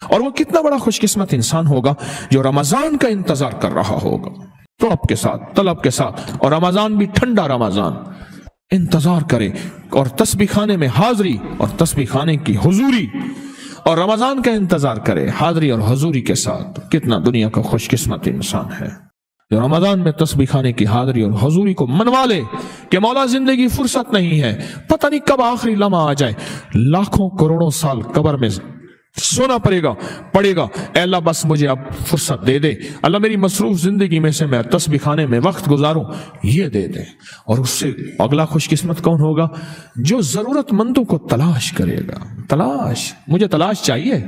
اور وہ کتنا بڑا خوش قسمت انسان ہوگا جو رمضان کا انتظار کر رہا ہوگا طلب کے ساتھ، طلب کے ساتھ، اور رمضان بھی ٹھنڈا رمضان انتظار کرے، اور تسبیح خانے میں حاضری اور تسبیح خانے کی حضوری اور رمضان کا انتظار کرے حاضری اور حضوری کے ساتھ۔ کتنا دنیا کا خوش قسمت انسان ہے جو رمضان میں تسبیح خانے کی حاضری اور حضوری کو منوا لے کہ مولا زندگی فرصت نہیں ہے، پتہ نہیں کب آخری لمحہ آ جائے، لاکھوں کروڑوں سال قبر میں سونا پڑے گا، اے اللہ بس مجھے اب فرصت دے دے، اللہ میری مصروف زندگی میں سے میں تسبیح خانے میں وقت گزاروں، یہ دے دے۔ اور اس سے اگلا خوش قسمت کون ہوگا؟ جو ضرورت مندوں کو تلاش کرے گا۔ مجھے تلاش چاہیے،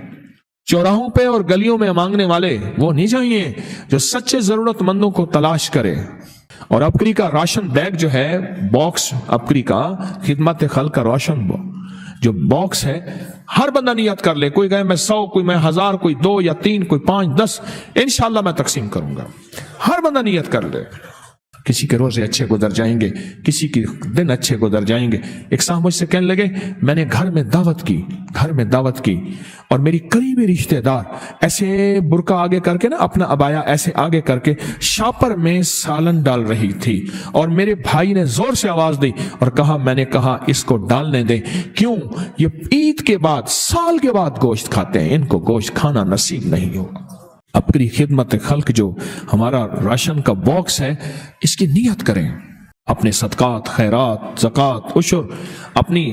چوراہوں پہ اور گلیوں میں مانگنے والے وہ نہیں چاہیے، جو سچے ضرورت مندوں کو تلاش کرے۔ اور ابکری کا راشن بیگ جو ہے، باکس ابکری کا خدمت خلق کا راشن جو باکس ہے، ہر بندہ نیت کر لے، کوئی کہے میں 100، کوئی میں 1000، کوئی 2 یا 3، کوئی 5 10، انشاءاللہ میں تقسیم کروں گا۔ ہر بندہ نیت کر لے۔ کسی کے روزے اچھے گزر جائیں گے، کسی کے دن اچھے گزر جائیں گے۔ ایک صاحب مجھ سے کہنے لگے میں نے گھر میں دعوت کی اور میری قریبی رشتہ دار ایسے برقع آگے کر کے نا، اپنا عبایا ایسے آگے کر کے شاپر میں سالن ڈال رہی تھی، اور میرے بھائی نے زور سے آواز دی اور کہا، میں نے کہا اس کو ڈالنے دیں، کیوں؟ یہ عید کے بعد، سال کے بعد گوشت کھاتے ہیں، ان کو گوشت کھانا نصیب نہیں ہوگا۔ اپنی خدمت خلق جو ہمارا راشن کا باکس ہے، اس کی نیت کریں، اپنے صدقات، خیرات، زکوٰۃ، عشر، اپنی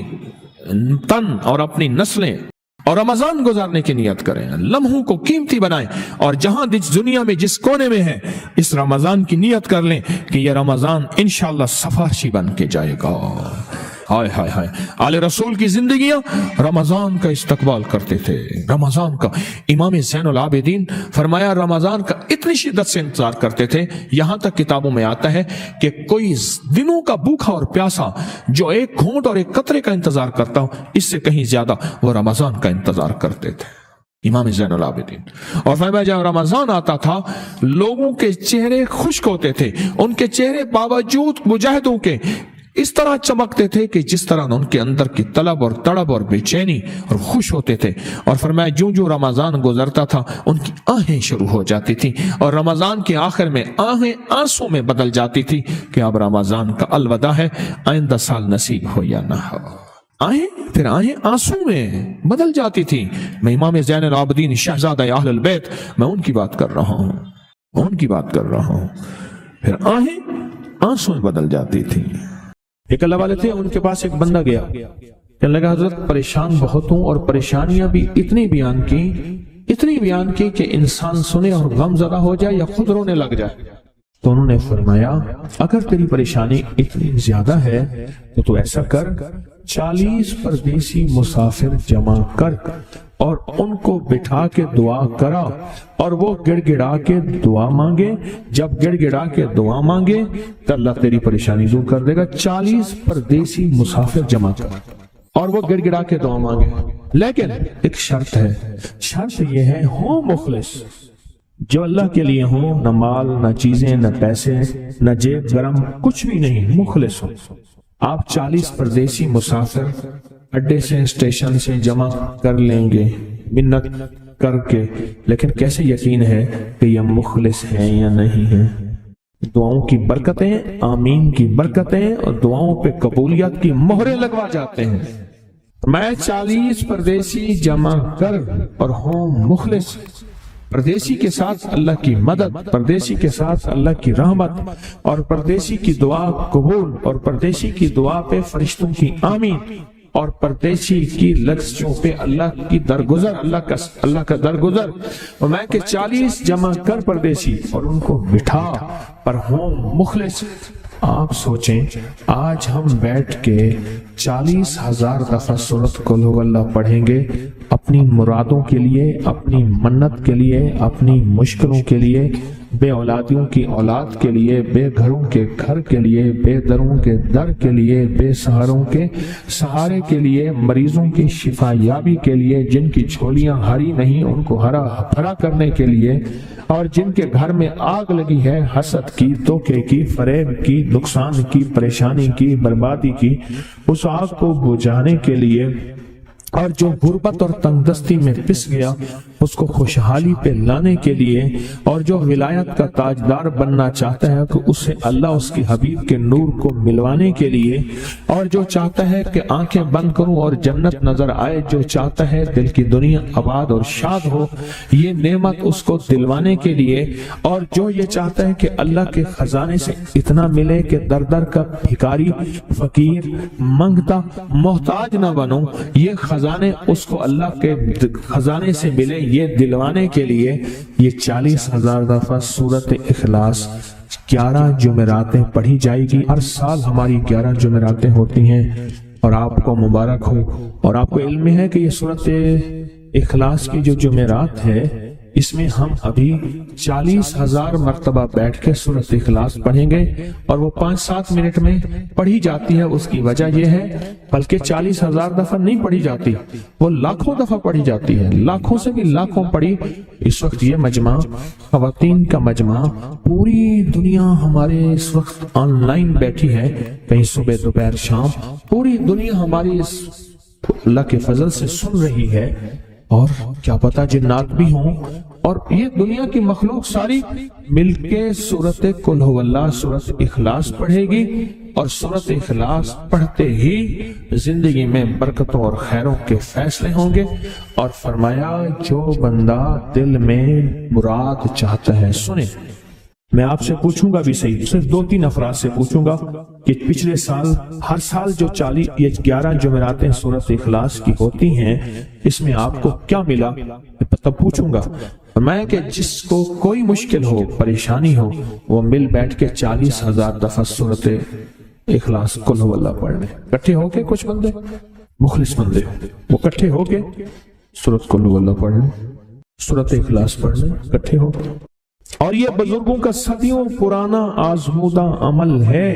تن اور اپنی نسلیں اور رمضان گزارنے کی نیت کریں، لمحوں کو قیمتی بنائیں، اور جہاں دنیا میں جس کونے میں ہے اس رمضان کی نیت کر لیں کہ یہ رمضان انشاءاللہ سفارشی بن کے جائے گا۔ ہائے ہائے ہائے، آل رسول کی زندگیاں رمضان کا استقبال کرتے تھے، رمضان کا۔ امام زین العابدین فرمایا رمضان کا اتنی شدت سے انتظار کرتے تھے، یہاں تک کتابوں میں آتا ہے کہ کوئی دنوں کا بھوکا اور پیاسا جو ایک گھونٹ اور ایک قطرے کا انتظار کرتا ہوں، اس سے کہیں زیادہ وہ رمضان کا انتظار کرتے تھے، امام زین العابدین۔ اور فرمایا جب رمضان آتا تھا لوگوں کے چہرے خشک ہوتے تھے، ان کے چہرے باوجود مجاہدوں کے اس طرح چمکتے تھے کہ جس طرح ان کے اندر کی طلب اور تڑب اور بے چینی اور خوش ہوتے تھے۔ اور فرمایا جو رمضان گزرتا تھا ان کی آہیں شروع ہو جاتی تھی، اور رمضان کے آخر میں آہیں آنسوں میں بدل جاتی تھی کہ اب رمضان کا الوداع ہے، آئندہ سال نصیب ہو یا نہ ہو۔ پھر آہیں آنسوں میں بدل جاتی تھی۔ میں امام زین العابدین شہزادہ اہل البیت، میں ان کی بات کر رہا ہوں، پھر آہیں آنسوں میں بدل جاتی تھی۔ ایک اللہ والے تھے، ان کے پاس ایک بندہ گیا، کہنے لگا حضرت پریشان بہت ہوں، اور پریشانیاں بھی اتنی بیان کی کہ انسان سنے اور غم زدہ ہو جائے یا خود رونے لگ جائے۔ تو انہوں نے فرمایا اگر تیری پریشانی اتنی زیادہ ہے تو تو ایسا کر، 40 پردیسی مسافر جمع کر اور ان کو بٹھا کے دعا کرا، اور وہ گڑ گڑا کے دعا مانگے۔ جب گڑ گڑا کے دعا مانگے تو اللہ تیری پریشانی دور کر دے گا۔ 40 پردیسی مسافر جمع کر اور وہ گڑ گڑا کے دعا مانگے، لیکن ایک شرط ہے، شرط یہ ہے ہو مخلص، جو اللہ کے لیے ہوں، نہ مال، نہ چیزیں، نہ پیسے، نہ جیب گرم، کچھ بھی نہیں، مخلص ہو۔ آپ 40 پردیسی مسافر اڈے سے، اسٹیشن سے جمع کر لیں گے منت کر کے، لیکن کیسے یقین ہے کہ یہ مخلص ہیں یا نہیں ہیں؟ دعاؤں کی برکتیں، آمین کی برکتیں اور دعاؤں پہ قبولیت کی مہریں لگوا جاتے ہیں۔ میں 40 پردیسی جمع کر اور ہوں مخلص، پردیسی کے ساتھ اللہ کی مدد، پردیسی کے ساتھ اللہ کی رحمت، اور پردیسی کی دعا قبول، اور پردیسی کی دعا پہ فرشتوں کی آمین، اور پردیسی کی لفظوں پہ اللہ کی درگزر، اللہ کا درگزر۔ اور میں کہ 40 جمع کر پردیسی اور ان کو بٹھا پر ہوں مخلص۔ آپ سوچیں آج ہم بیٹھ کے 40,000 دفعہ سورۃ قل ہو اللہ پڑھیں گے، اپنی مرادوں کے لیے، اپنی منت کے لیے، اپنی مشکلوں کے لیے، بے اولادیوں کی اولاد کے لیے، بے گھروں کے گھر کے لیے، بے دروں کے در کے لیے، بے سہاروں کے سہارے کے لیے، مریضوں کی شفا یابی کے لیے، جن کی جھولیاں ہری نہیں ان کو ہرا بھرا کرنے کے لیے، اور جن کے گھر میں آگ لگی ہے حسد کی، دھوکے کی، فریب کی، نقصان کی، پریشانی کی، بربادی کی، اس آگ کو بجھانے کے لیے اور جو غربت اور تنگ دستی میں پس گیا اس کو خوشحالی پہ لانے کے لیے، اور جو ولایت کا تاجدار بننا چاہتا ہے کہ اسے اللہ اس کی حبیب کے نور کو ملوانے کے لیے، اور جو چاہتا ہے کہ آنکھیں بند کروں اور جنت نظر آئے، جو چاہتا ہے دل کی دنیا آباد اور شاد ہو، یہ نعمت اس کو دلوانے کے لیے، اور جو یہ چاہتا ہے کہ اللہ کے خزانے سے اتنا ملے کہ در در کا بھکاری، فقیر، منگتا، محتاج نہ بنوں، یہ خزانے اس کو اللہ کے خزانے سے ملے، یہ دلوانے کے لیے یہ 40,000 دفعہ سورۃ اخلاص 11 جمعراتیں پڑھی جائے گی۔ ہر سال ہماری 11 جمعراتیں ہوتی ہیں، اور آپ کو مبارک ہو۔ اور آپ کو علم ہے کہ یہ سورۃ اخلاص کی جو جمعرات ہے، اس میں ہم ابھی 40,000 مرتبہ بیٹھ کے سورۃ اخلاص پڑھیں گے، اور وہ 5-7 منٹ میں پڑھی جاتی ہے۔ اس کی وجہ یہ ہے، بلکہ 40,000 دفعہ نہیں پڑھی جاتی، وہ لاکھوں دفعہ پڑھی جاتی ہے، لاکھوں سے بھی لاکھوں پڑھی۔ اس وقت یہ مجمع، خواتین کا مجمع، پوری دنیا ہمارے اس وقت آن لائن بیٹھی ہے، کہیں صبح دوپہر شام، پوری دنیا ہماری اس اللہ کے فضل سے سن رہی ہے، اور کیا پتا جنات بھی ہوں، اور یہ دنیا کی مخلوق ساری مل کے سورۃ قل ھو اللہ، سورۃ اخلاص پڑھے گی، اور سورۃ اخلاص پڑھتے ہی زندگی میں برکتوں اور خیروں کے فیصلے ہوں گے۔ اور فرمایا جو بندہ دل میں مراد چاہتا ہے، سنیں میں آپ سے پوچھوں گا بھی صحیح، صرف 2-3 افراد سے پوچھوں گا کہ پچھلے سال، ہر سال جو 11 جمعراتیں سورۃ اخلاص کی ہوتی ہیں، اس میں آپ کو کیا ملا؟ تب پوچھوں گا۔ فرمایا کہ جس کو کوئی مشکل ہو، پریشانی ہو، وہ مل بیٹھ کے 40,000 دفعہ سورۃ اخلاص قل ھو اللہ پڑھ لیں۔ کٹھے ہو کے کچھ بندے مخلص بندے وہ کٹھے ہو کے سورۃ قل ھو اللہ پڑھ لیں، سورۃ اخلاص پڑھ لیں کٹھے ہو۔ اور یہ بزرگوں کا صدیوں پرانا آزمودہ عمل ہے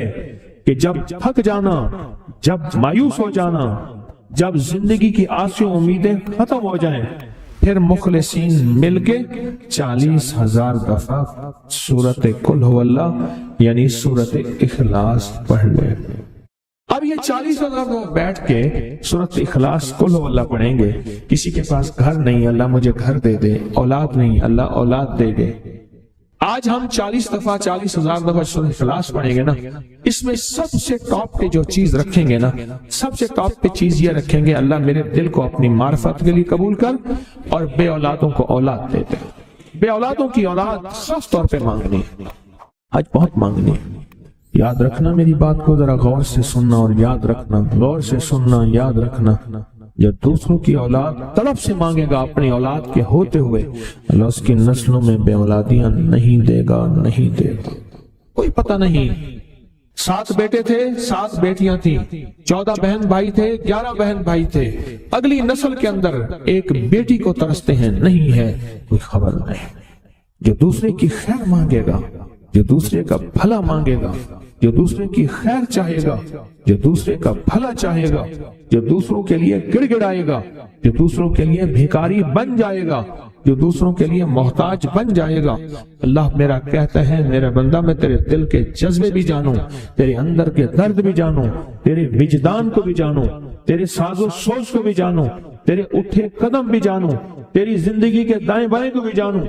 کہ جب تھک جانا، جب مایوس ہو جانا، جب زندگی کی آسیں امیدیں ختم ہو جائیں، پھر مخلصین مل کے 40,000 دفعہ سورۃ قل ھو اللہ یعنی سورۃ اخلاص پڑھ لیں۔ اب یہ 40,000 دفعہ بیٹھ کے سورۃ اخلاص قل ھو اللہ پڑھیں گے۔ کسی کے پاس گھر نہیں، اللہ مجھے گھر دے دے، اولاد نہیں، اللہ اولاد دے دے۔ آج ہم 40,000 دفعہ سورۃ اخلاص پڑھیں گے نا، اس میں سب سے ٹاپ پہ جو چیز رکھیں گے نا، سب سے ٹاپ پہ چیز یہ رکھیں گے، اللہ میرے دل کو اپنی معرفت کے لیے قبول کر، اور بے اولادوں کو اولاد دے دے۔ بے اولادوں کی اولاد خاص طور پہ مانگنی، آج بہت مانگنی۔ یاد رکھنا میری بات کو ذرا غور سے سننا، اور یاد رکھنا، غور سے سننا، یاد رکھنا، جو دوسروں کی اولاد طلب سے مانگے گا اپنی اولاد کے ہوتے ہوئے، اللہ اس کی نسلوں میں بے اولادیاں نہیں دے گا، نہیں دے گا۔ کوئی پتہ نہیں، 7 بیٹے تھے، 7 بیٹیاں تھیں، 14 بہن بھائی تھے، 11 بہن بھائی تھے، اگلی نسل کے اندر ایک بیٹی کو ترستے ہیں، نہیں ہے، کوئی خبر نہیں۔ جو دوسرے کی خیر مانگے گا، جو دوسرے کا بھلا مانگے گا، جو دوسرے کی خیر چاہے گا، جو دوسرے کا بھلا چاہے گا، جو دوسروں کے لیے گڑ گڑائے گا، جو دوسروں کے لیے بھیکاری بن جائے گا، جو دوسروں کے لیے محتاج بن جائے گا، اللہ میرا کہتا ہے میرا بندہ میں تیرے دل کے جذبے بھی جانوں، تیرے اندر کے درد بھی جانوں، تیرے وجدان کو بھی جانوں، تیرے ساز و سوچ کو بھی جانوں، تیرے اٹھے قدم بھی جانوں، تیری زندگی کے دائیں بائیں کو بھی جانوں،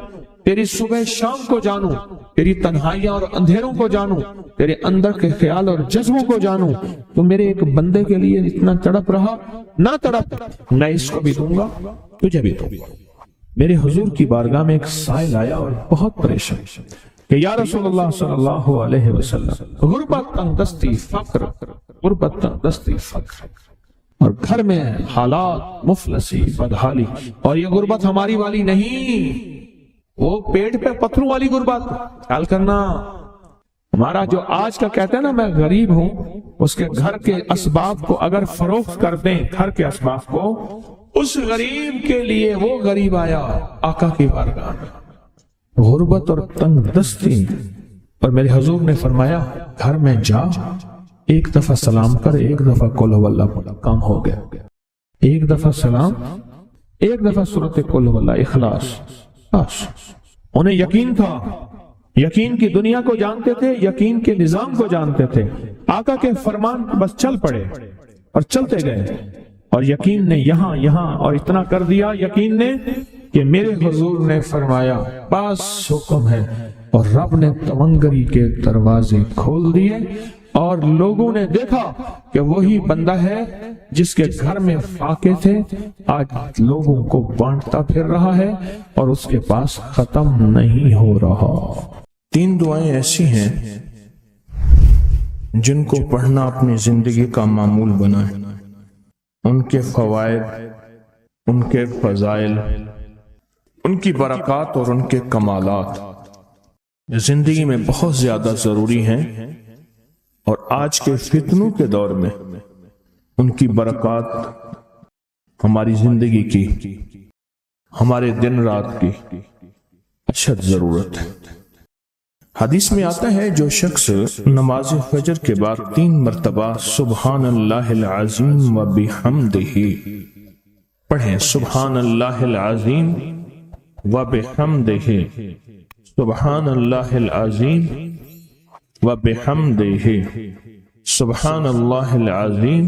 تیری صبح شام کو جانوں، تیری تنہائیاں اور اندھیروں کو جانوں، تیرے اندر کے خیال اور جذبوں کو جانوں۔ تو میرے ایک بندے کے لیے اتنا تڑپ رہا، نہ تڑپ، میں اس کو بھی دوں گا، تجھے بھی دوں گا۔ میرے حضور کی بارگاہ میں ایک سائل آیا اور بہت پریشان کہ یا رسول اللہ صلی اللہ علیہ وسلم، غربت، تنگ دستی، فقر، غربت، تنگ دستی، فقر، اور گھر میں حالات، مفلسی، بدحالی، اور یہ غربت ہماری والی نہیں، وہ پیٹ پہ پتھروں والی غربت۔ خیال کرنا، ہمارا جو آج کا کہتے ہیں نا میں غریب ہوں، اس کے گھر کے اسباب کو اگر فروخت کر دیں، گھر کے اسباب کو، اس غریب کے لیے وہ غریب آیا آقا کی بارگاہ میں، غربت اور تنگ دستی، اور میرے حضور نے فرمایا گھر میں جا، ایک دفعہ سلام کر، ایک دفعہ قل ھو اللہ پڑھ، کام ہو گیا۔ ایک دفعہ سلام، ایک دفعہ سورۃ قل ھو اللہ اخلاص، بس۔ انہیں یقین تھا، یقین کی دنیا کو جانتے تھے، یقین کے نظام کو جانتے تھے، آقا کے فرمان بس چل پڑے اور چلتے گئے۔ اور یقین نے یہاں اور اتنا کر دیا یقین نے کہ میرے حضور نے فرمایا بس حکم ہے، اور رب نے تونگری کے دروازے کھول دیے اور لوگوں نے دیکھا کہ وہی بندہ ہے جس کے گھر میں فاقے تھے آج لوگوں کو بانٹتا پھر رہا ہے اور اس کے پاس ختم نہیں ہو رہا۔ 3 دعائیں ایسی ہیں جن کو پڑھنا اپنی زندگی کا معمول بنائے، ان کے فوائد، ان کے فضائل، ان کی برکات اور ان کے کمالات زندگی میں بہت زیادہ ضروری ہیں، اور آج کے فتنوں کے دور میں ان کی برکات ہماری زندگی کی، ہمارے دن رات کی اشد ضرورت ہے۔ حدیث میں آتا ہے جو شخص نماز فجر کے بعد 3 مرتبہ سبحان اللہ العظیم و بحمدہ پڑھیں، سبحان اللہ العظیم و بحمدہ، سبحان اللہ العظیم و بحمدہ، سبحان اللہ العظیم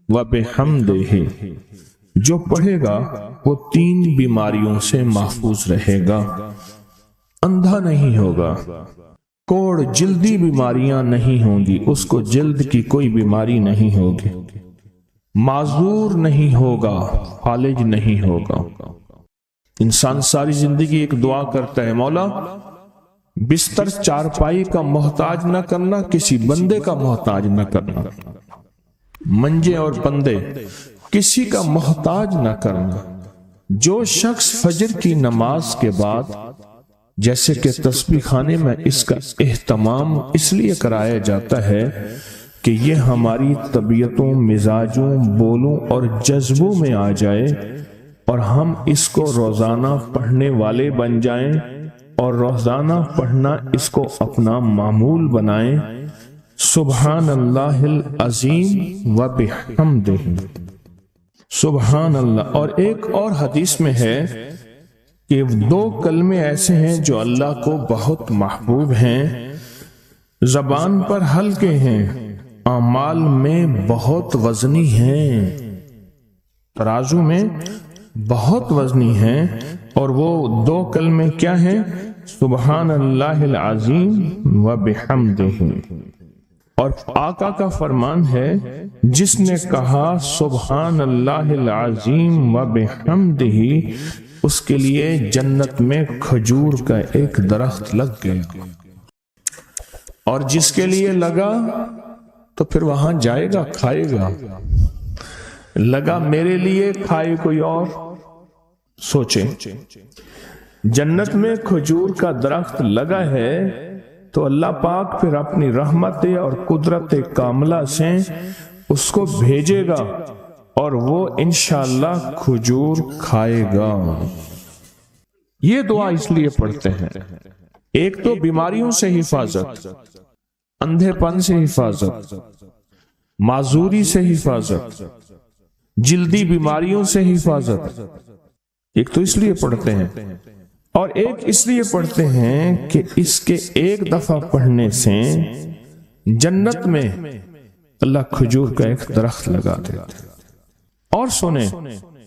و بحمدہ، جو پڑھے گا وہ 3 بیماریوں سے محفوظ رہے گا، اندھا نہیں ہوگا، کوڑ جلدی بیماریاں نہیں ہوں گی، اس کو جلد کی کوئی بیماری نہیں ہوگی، معذور نہیں ہوگا، فالج نہیں ہوگا۔ انسان ساری زندگی ایک دعا کرتا ہے، مولا بستر چارپائی کا محتاج نہ کرنا، کسی بندے کا محتاج نہ کرنا، منجے اور بندے کسی کا محتاج نہ کرنا۔ جو شخص فجر کی نماز کے بعد جیسے کہ تسبیح خانے میں اس کا اہتمام اس لیے کرایا جاتا ہے کہ یہ ہماری طبیعتوں، مزاجوں، بولوں اور جذبوں میں آ جائے اور ہم اس کو روزانہ پڑھنے والے بن جائیں اور روزانہ پڑھنا اس کو اپنا معمول بنائیں، سبحان اللہ العظیم و بحمدہ، سبحان اللہ۔ اور ایک اور حدیث میں ہے کہ 2 کلمے ایسے ہیں جو اللہ کو بہت محبوب ہیں، زبان پر ہلکے ہیں، اعمال میں بہت وزنی ہیں، ترازو میں بہت وزنی ہیں، اور وہ 2 کلمے کیا ہیں؟ سبحان اللہ العظیم و بحمدہ۔ اور آقا کا فرمان ہے جس نے کہا سبحان اللہ العظیم و بحمدہ اس کے لیے جنت میں کھجور کا ایک درخت لگ گیا، اور جس کے لیے لگا تو پھر وہاں جائے گا، کھائے گا۔ لگا میرے لیے، کھائے کوئی اور۔ سوچیں، جنت میں کھجور کا درخت لگا ہے تو اللہ پاک پھر اپنی رحمت اور قدرت کاملہ سے اس کو بھیجے گا اور وہ انشاءاللہ کھجور کھائے گا۔ یہ دعا اس لیے پڑھتے ہیں، ایک تو بیماریوں سے حفاظت، اندھے پن سے حفاظت، معذوری سے حفاظت، جلدی بیماریوں سے حفاظت۔ ایک تو اس لیے پڑھتے ہیں، اور ایک اس لیے پڑھتے ہیں کہ اس کے ایک دفعہ پڑھنے سے جنت میں اللہ کھجور کا ایک درخت لگا دیتا ہے۔ اور سنیں،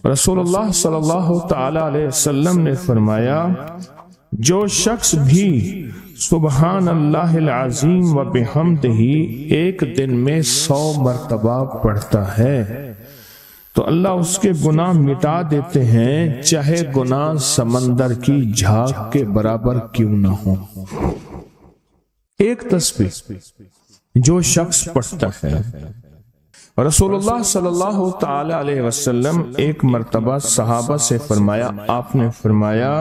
رسول اللہ صلی اللہ تعالی علیہ وسلم نے فرمایا جو شخص بھی سبحان اللہ العظیم و بحمدہ ایک دن میں 100 مرتبہ پڑھتا ہے تو اللہ اس کے گناہ مٹا دیتے ہیں، چاہے گناہ سمندر کی جھاگ کے برابر کیوں نہ ہو۔ ایک تسبیح جو شخص پڑھتا ہے، رسول اللہ صلی اللہ تعالی علیہ وسلم ایک مرتبہ صحابہ سے فرمایا، آپ نے فرمایا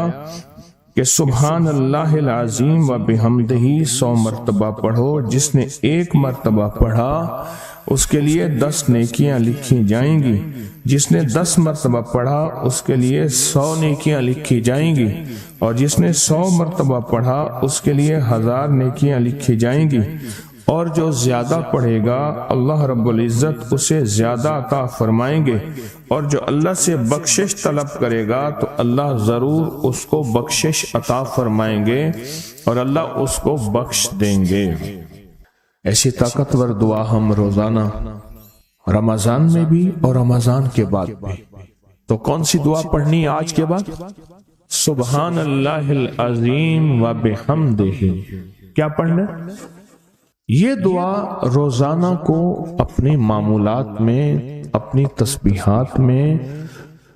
کہ سبحان اللہ العظیم و بحمدہ 100 مرتبہ پڑھو، جس نے 1 مرتبہ پڑھا اس کے لیے 10 نیکیاں لکھی جائیں گی، جس نے 10 مرتبہ پڑھا اس کے لیے 100 نیکیاں لکھی جائیں گی، اور جس نے 100 مرتبہ پڑھا اس کے لیے 1000 نیکیاں لکھی جائیں گی، اور جو زیادہ پڑھے گا اللہ رب العزت اسے زیادہ عطا فرمائیں گے، اور جو اللہ سے بخشش طلب کرے گا تو اللہ ضرور اس کو بخشش عطا فرمائیں گے اور اللہ اس کو بخش دیں گے۔ ایسی طاقتور دعا ہم روزانہ رمضان میں بھی اور رمضان کے بعد بھی۔ تو کون سی دعا پڑھنی ہے آج کے بعد؟ سبحان اللہ العظیم و بحمدہ۔ کیا پڑھنا ہے؟ یہ دعا روزانہ کو اپنے معمولات میں، اپنی تسبیحات میں،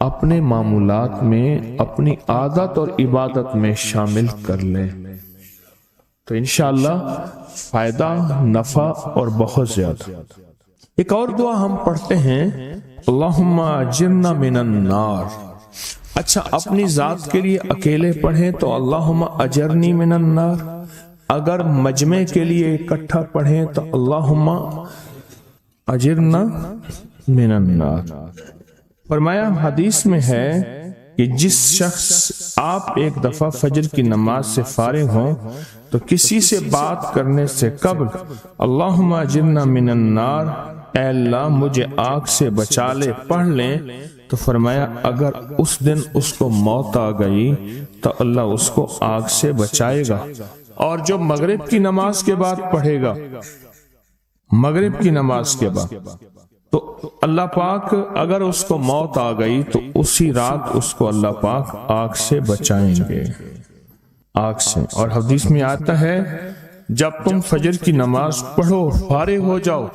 اپنے معمولات میں، اپنی عادت اور عبادت میں شامل کر لیں تو انشاءاللہ فائدہ، نفع اور بہت زیادہ۔ ایک اور دعا ہم پڑھتے ہیں، اللہم اجرنا من النار۔ اچھا، اپنی ذات کے لیے اکیلے پڑھیں تو اللہم اجرنی من النار، اگر مجمع کے لیے اکٹھا پڑھیں تو اللہم اجرنا من النار۔ فرمایا حدیث میں ہے کہ جس شخص آپ ایک دفعہ فجر کی نماز سے فارغ ہوں تو کسی سے بات کرنے سے قبل اللہم اجرنا من النار، اے اللہ مجھے آگ سے بچا لے، پڑھ لیں تو فرمایا اگر اس دن اس کو موت آ گئی تو اللہ اس کو آگ سے بچائے گا۔ اور جو مغرب کی نماز کے بعد پڑھے گا، مغرب کی نماز کے بعد، تو اللہ پاک اگر اس کو موت آ گئی تو اسی رات اس کو اللہ پاک آگ سے بچائیں گے، آگ سے۔ اور حدیث میں آتا ہے جب تم فجر کی نماز پڑھو، فارغ ہو جاؤ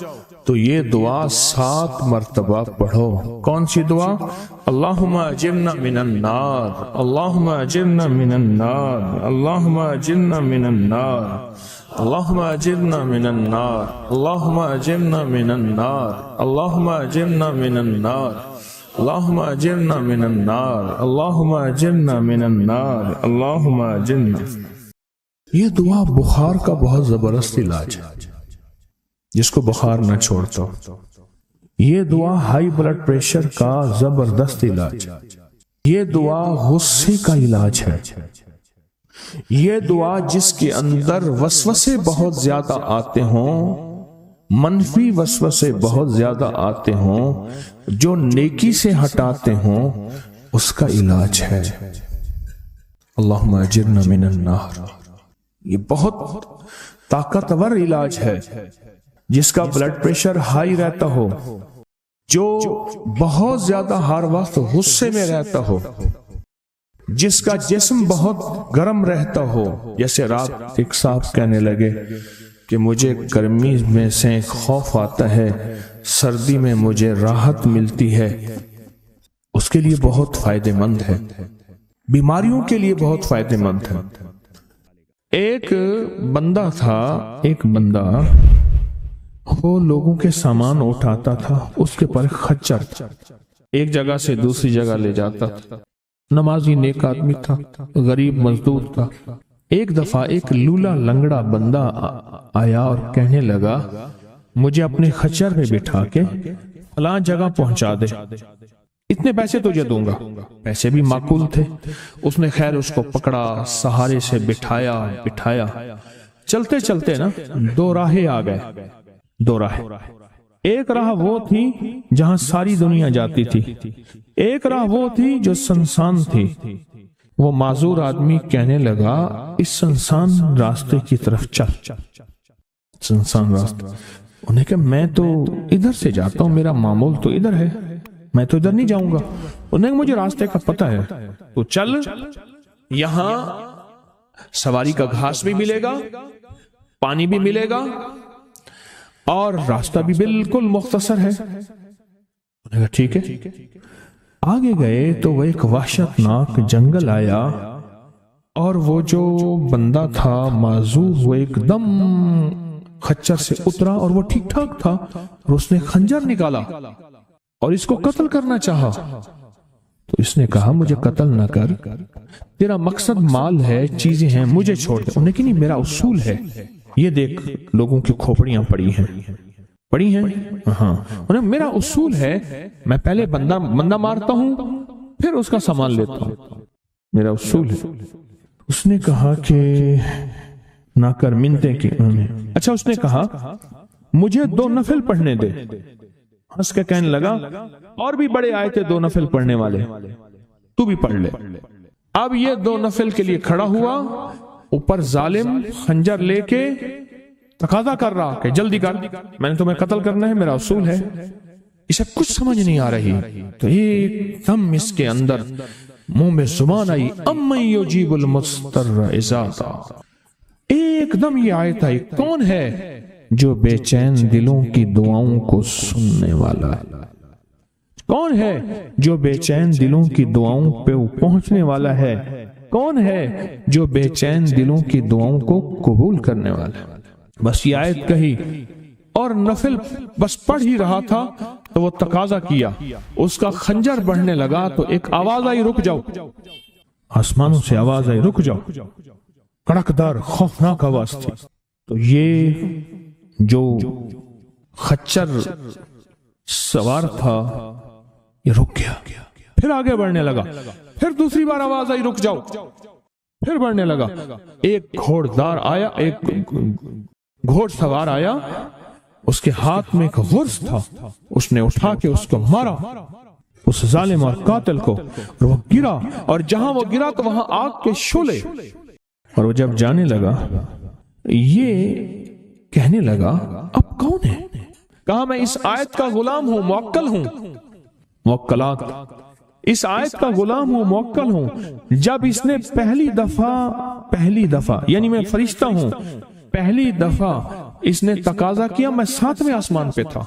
تو یہ دعا 7 مرتبہ پڑھو۔ کون سی دعا؟ اللہم اجرنا من النار، اللہم اجرنا من النار، اللہم اجرنا من النار، اللہم اجرنا من النار، اللہم اجرنا من النار، اللہم اجرنا من النار، اللہم اجرنا من النار، اللہم اجرنا من النار، اللہم اجرنا۔ یہ دعا بخار کا بہت زبردست علاج ہے، جس کو بخار نہ چھوڑتا ہو۔ یہ دعا ہائی بلڈ پریشر کا زبردست علاج ہے۔ یہ دعا غصے کا علاج ہے۔ یہ دعا جس کے اندر وسوسے بہت زیادہ آتے ہوں، منفی وسوسے بہت زیادہ آتے ہوں، جو نیکی سے ہٹاتے ہوں، اس کا علاج ہے۔ اللہم اجرنا من النار، یہ بہت طاقتور علاج ہے۔ جس کا بلڈ پریشر ہائی رہتا ہو، جو بہت زیادہ ہر وقت غصے میں رہتا ہو، جس کا جسم بہت گرم رہتا ہو، جیسے رات ایک صاحب کہنے لگے کہ مجھے گرمی میں سے خوف آتا ہے، سردی میں مجھے راحت ملتی ہے، اس کے لیے بہت فائدہ مند ہے، بیماریوں کے لیے بہت فائدہ مند ہے۔ ایک بندہ تھا، ایک بندہ وہ لوگوں کے سامان اٹھاتا تھا، اس کے پر خچر تھا، ایک جگہ سے دوسری جگہ لے جاتا تھا، نمازی نیک آدمی تھا، غریب مزدور تھا۔ ایک دفعہ ایک لولا لنگڑا بندہ آیا اور کہنے لگا مجھے اپنے خچر میں بٹھا کے فلاں جگہ پہنچا دے، اتنے پیسے تجھے دوں گا۔ پیسے بھی معقول تھے۔ اس نے خیر اس کو پکڑا، سہارے سے بٹھایا، چلتے چلتے نا 2 راہیں آ گئے، 2 راہیں۔ ایک راہ وہ تھی جہاں ساری دنیا جاتی تھی، ایک راہ وہ تھی جو سنسان تھی۔ وہ معذور آدمی کہنے لگا اس سنسان راستے کی طرف چل، سنسان راستے۔ انہیں کہا میں تو ادھر سے جاتا ہوں، میرا معمول تو ادھر ہے، میں تو ادھر نہیں جاؤں گا۔ انہیں کہا مجھے راستے کا پتہ ہے، تو چل، یہاں سواری کا گھاس بھی ملے گا، پانی بھی ملے گا، اور راستہ بھی بالکل مختصر ہے۔ انہیں کہا ٹھیک ہے۔ آگے گئے تو وہ ایک وحشتناک جنگل آیا، اور وہ جو بندہ تھا معذور، وہ ایک دم خچر سے اترا اور وہ ٹھیک ٹھاک تھا، اور اس نے خنجر نکالا اور اس کو قتل کرنا چاہا۔ تو اس نے کہا مجھے قتل نہ کر، تیرا مقصد مال ہے، چیزیں ہیں، مجھے چھوڑ دے۔ انہیں کہ نہیں، میرا اصول ہے، یہ دیکھ لوگوں کی کھوپڑیاں پڑی ہیں، ہاں، انہیں میرا اصول ہے، میں پہلے بندہ مارتا ہوں پھر اس کا سامان لیتا ہوں، میرا اصول ہے۔ اس نے کہا کہ نہ کر منتے کی۔ اچھا، اس نے کہا مجھے 2 نفل پڑھنے دے۔ ہنس کے کہنے لگا اور بھی بڑے آئے تھے 2 نفل پڑھنے والے، تو بھی پڑھ لے۔ اب یہ 2 نفل کے لیے کھڑا ہوا، اوپر ظالم خنجر لے کے تقاضا کر رہا کہ جلدی کر، میں نے تمہیں قتل کرنا ہے، میرا اصول ہے۔ اسے کچھ سمجھ نہیں آ رہی، تو ایک دم اس کے اندر منہ میں زبان آئی، امن یجیب المضطر اذا دعا، ایک دم یہ آیت آئی، کون ہے جو بے چین دلوں کی دعاؤں کو سننے والا ہے؟ کون ہے جو بے چین دلوں کی دعاؤں پہ پہنچنے والا ہے؟ کون ہے جو بے چین دلوں کی دعاؤں کو قبول کرنے والا ہے؟ بس یہ آیت کہی اور نفل بس پڑھ ہی رہا تھا تو وہ تقاضا کیا، اس کا خنجر بڑھنے لگا تو ایک آواز آئی، رک جاؤ، آسمانوں سے آواز آئی، رک جاؤ، کڑکدار خوفناک آواز تھی۔ تو یہ جو خچر سوار تھا یہ رک گیا، پھر آگے بڑھنے لگا، پھر دوسری بار آواز آئی، رک جاؤ، پھر بڑھنے لگا۔ ایک گھوڑدار آیا، ایک گھوڑ سوار آیا، اس کے ہاتھ میں ایک غرض تھا، اس نے اٹھا کے اس کو مارا، اس ظالم اور قاتل کو، اور وہ گرا، اور جہاں وہ گرا تو وہاں آگ کے شعلے، اور وہ جب جانے لگا یہ کہنے لگا اب کون ہے؟ کہا میں اس آیت کا غلام ہوں، موکل ہوں، موکلات، اس آیت کا غلام ہوں، موکل ہوں۔ جب اس نے پہلی دفعہ یعنی میں فرشتہ ہوں، پہلی دفعہ اس نے تقاضا کیا، میں 7ویں آسمان پہ تھا،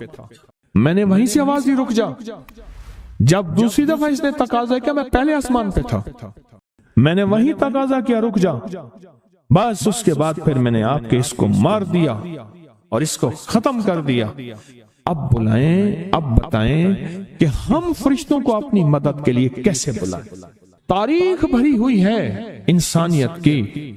میں نے وہیں سے آواز دی، رک جا۔ جب دوسری دفعہ اس نے تقاضا کیا، میں پہلے آسمان پہ تھا، میں نے وہیں تقاضا کیا، رک جا۔ بس اس کے بعد پھر میں نے آپ کے اس کو مار دیا اور اس کو ختم کر دیا۔ اب بلائیں، اب بتائیں کہ ہم فرشتوں کو اپنی مدد کے لیے کیسے بلائیں؟ تاریخ بھری ہوئی ہے انسانیت کی،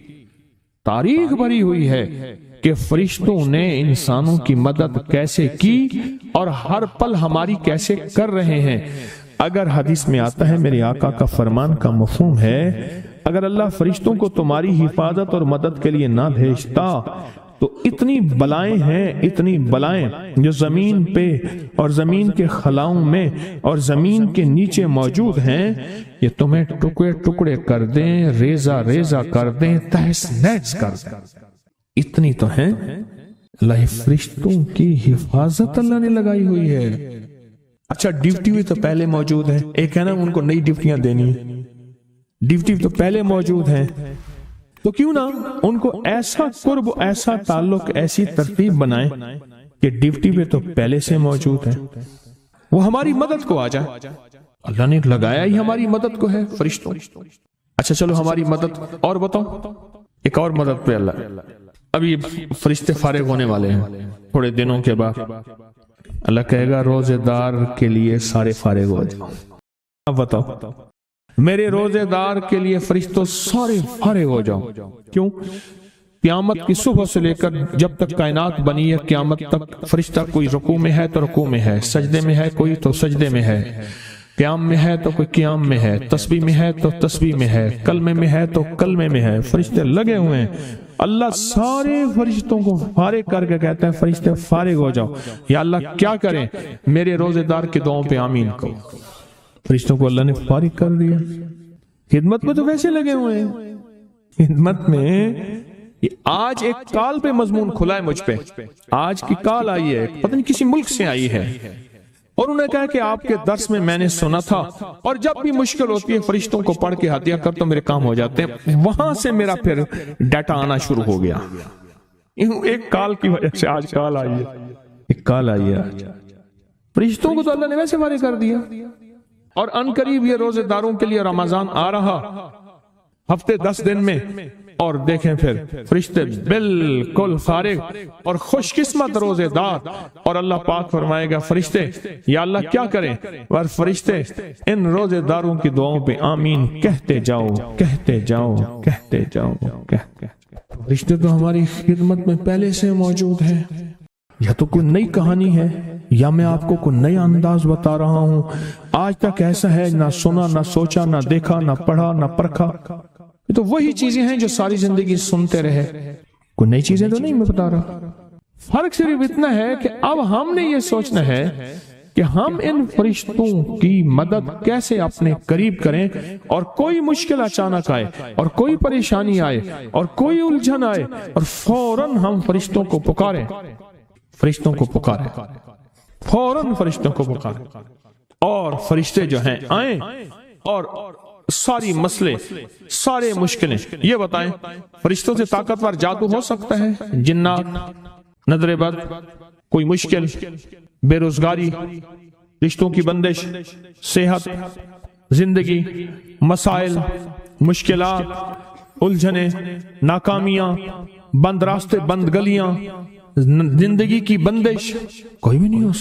تاریخ بھری ہوئی ہے کہ فرشتوں نے انسانوں کی مدد کیسے کی اور ہر پل ہماری کیسے کر رہے ہیں۔ اگر حدیث میں آتا ہے، میرے آقا کا فرمان کا مفہوم ہے، اگر اللہ فرشتوں کو تمہاری حفاظت اور مدد کے لیے نہ بھیجتا تو اتنی بلائیں ہیں، اتنی بلائیں جو زمین پہ اور زمین کے خلاؤں میں اور زمین کے نیچے موجود ہیں، یہ تمہیں ٹکڑے ٹکڑے کر دیں، ریزہ ریزہ کر دیں، تہس نہس کر دیں۔ اتنی تو ہیں، اللہ فرشتوں کی حفاظت اللہ نے لگائی ہوئی ہے۔ اچھا ڈیوٹی بھی تو پہلے موجود ہے، ایک ہے نا ان کو نئی ڈیوٹیاں دینی ہیں، ڈیوٹی تو پہلے موجود ہیں، تو کیوں نہ ان کو ایسا قرب، ایسا تعلق، ایسی ترتیب بنائیں کہ ڈیوٹی پہ تو پہلے سے موجود ہے، وہ ہماری مدد کو آ جائے۔ اللہ نے لگایا ہی ہماری مدد کو ہے فرشتوں۔ اچھا چلو ہماری مدد اور بتاؤ، ایک اور مدد پہ اللہ، اب یہ فرشتے فارغ ہونے والے ہیں تھوڑے دنوں کے بعد، اللہ کہے گا روزے دار کے لیے سارے فارغ ہو جاؤ۔ اب بتاؤ، میرے روزے دار کے لیے فرشتوں سارے فارغ ہو جاؤ۔ کیوں؟ قیامت کی صبح سے لے کر جب تک کائنات بنی ہے قیامت تک فرشتہ کوئی رکوع میں ہے تو رکوع میں ہے، سجدے میں ہے کوئی تو سجدے میں ہے، قیام میں ہے تو کوئی قیام میں ہے، تسبیح میں ہے تو تسبیح میں ہے، کلمے میں ہے تو کلمے میں ہے، فرشتے لگے ہوئے ہیں۔ اللہ سارے فرشتوں کو فارغ کر کے کہتا ہے فرشتے فارغ ہو جاؤ۔ یا اللہ کیا کریں؟ میرے روزے دار کی دعاؤں پہ آمین کہو۔ فرشتوں کو اللہ نے فارغ کر دیا، خدمت میں تو ویسے لگے ہوئے ہیں، خدمت میں۔ آج ایک کال پہ مضمون کھلا ہے مجھ پہ، آج کی کال آئی ہے، پتہ نہیں کسی ملک سے آئی ہے، اور انہوں نے کہا کہ آپ کے درس میں میں نے سنا تھا، اور جب بھی مشکل ہوتی ہے فرشتوں کو پڑھ کے ہدیہ کر تو میرے کام ہو جاتے ہیں۔ وہاں سے میرا پھر ڈیٹا آنا شروع ہو گیا، ایک کال کی وجہ سے آج کال آئی ہے، ایک کال آئی ہے آج۔ فرشتوں کو تو اللہ نے ویسے فارغ کر دیا، اور ان قریب یہ روزے داروں کے لیے رمضان آ رہا، ہفتے 10 دن میں، اور دیکھیں پھر فرشتے بالکل فارغ اور خوش قسمت روزے دار، اور اللہ پاک فرمائے گا فرشتے یا اللہ کیا کریں؟ اور فرشتے ان روزے داروں کی دعاؤں پہ آمین کہتے جاؤ، کہتے جاؤ، کہتے جاؤ، کہتے جاؤ۔ فرشتے تو ہماری خدمت میں پہلے سے موجود ہیں۔ یا تو کوئی نئی کہانی ہے یا میں آپ کو کوئی نیا انداز بتا رہا ہوں، آج تک ایسا ہے نہ سنا، نہ سوچا، نہ دیکھا، نہ پڑھا، نہ پرکھا۔ یہ تو وہی چیزیں ہیں جو ساری زندگی سنتے رہے، کوئی نئی چیزیں تو نہیں میں بتا رہا۔ فرق صرف اتنا ہے کہ اب ہم نے یہ سوچنا ہے کہ ہم ان فرشتوں کی مدد کیسے اپنے قریب کریں، اور کوئی مشکل اچانک آئے اور کوئی پریشانی آئے اور کوئی الجھن آئے اور فوراً ہم فرشتوں کو پکاریں، فرشتوں کو پکاریں۔ فوراً فرشتوں کو پکارے اور فرشتے جو ہیں آئیں اور ساری مسئلے سارے مشکلیں یہ بتائیں. فرشتوں سے طاقتور جادو ہو سکتا ہے؟ جنات، نظر بد، کوئی مشکل، بے روزگاری، رشتوں کی بندش، صحت، زندگی، مسائل، مشکلات، الجھنیں، ناکامیاں، بند راستے، بند گلیاں، زندگی کی بندش، کوئی بھی نہیں ہو سکتا.